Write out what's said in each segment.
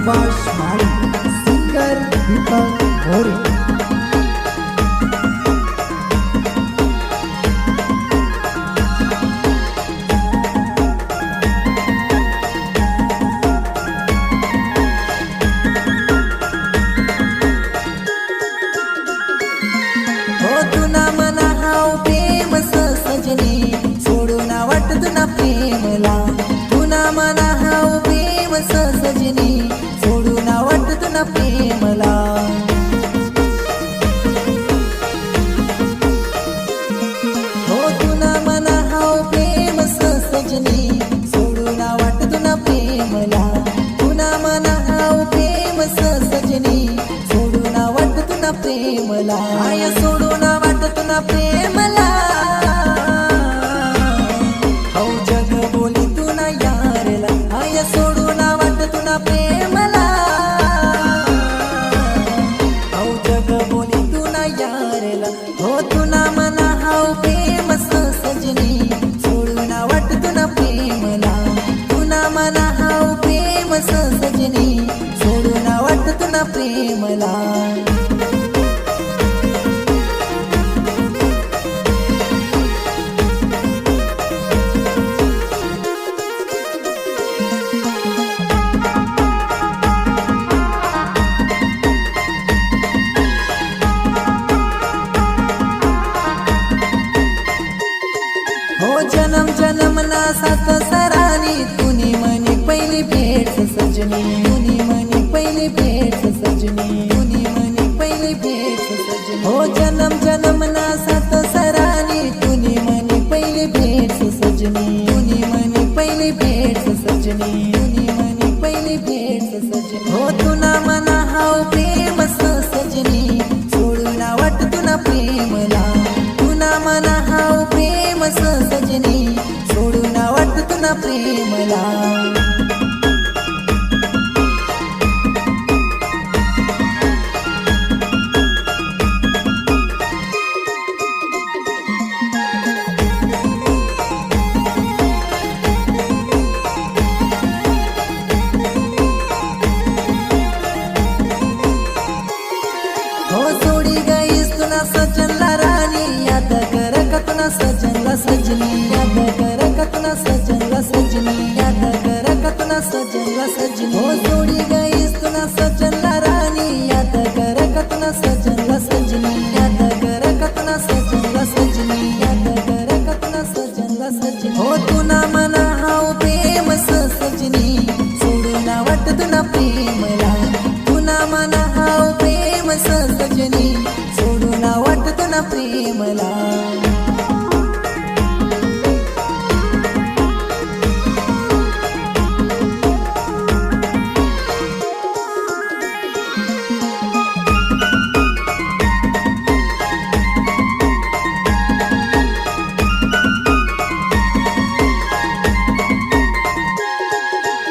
सुभाष माळी, singer Deepak More. सजनी सोडून वाटत ना प्रेमला, हो तुना मना हाव प्रेम सजनी सोडून वाटत ना प्रेमला, तुना मना हाव प्रेम सजनी सोडून वाटत ना प्रेमला, आय सोडून वाटत ना प्रेमला, हो जग बोली तुना यारला, आय सोडून प्रेमला, औ जग बोली तुना यारला, हो तुना मना हाव प्रेम सजनी सोडून वाटत ना प्रेमला, तुना मना हाव प्रेम सजनी सोडून वाटत ना प्रेमला। हो जन्म जन्म ना सात सरानी तुनी मनी पहिली भेट सजनी, तुनी मनी पहिली भेट सजनी, तुनी मनी पहिली भेट सजनी, हो जन्म जन्म ना सात सरानी तुनी मनी पहिली भेट सजनी, तुनी मनी पहिली भेट सजनी, तुनी मनी पहिली भेट सजनी, हो तुना मना हाव प्रेम सजनी सोडून वाटत ना प्रेमला, तुना मना हाव प्रेम सजनी सोडून वाटत ना प्रेमला। हो सोडी गईस तुना सजनला राणी, याद कर का तुना सजनला सजनी, याद कर का तुना सजनला सजनी, याद कर का तुना सजनला सजनी, हो सोडी गईस तुना सजनला राणी, याद कर का तुना सजनला सजनी, याद कर का तुना सजनला सजनी, याद कर का तुना सजनला सजनी, हो तुना मना हाव प्रेम सजनी सोडून वाटत ना प्रेमला, तुना मना हाव प्रेम सजनी सोडून वाटत ना प्रेमला।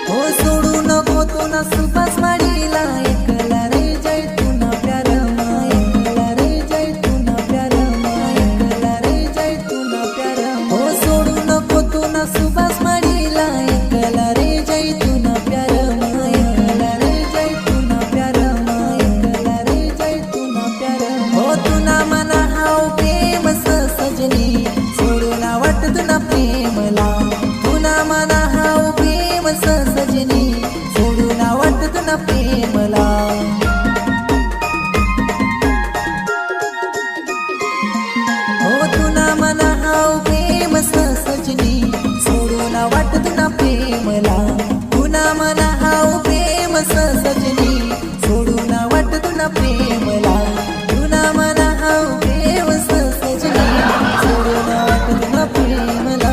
हो सोडू नको तुना सुभाष माळीला, एकला रे जय तुना प्यार मा, एकला रे जय तुना प्यार मा, एकला रे जय तुना प्यार मा, हो सोडू नको तुना सुभाष माळीला, एकला रे जय तुना प्यार मा, एकला रे जय तुना प्यार मा, एकला रे जय तुना प्यार मा, हो तुना मना हाव प्रेम सजनी सोडून वाटत ना प्रेमला, तुना मना हाव प्रेम सजनी सोडून वाटत ना प्रेमला। हो तुना मना हाव प्रेम सजनी सोडून वाटत ना प्रेमला, तुना मना हाव प्रेम सजनी सोडून वाटत ना प्रेम।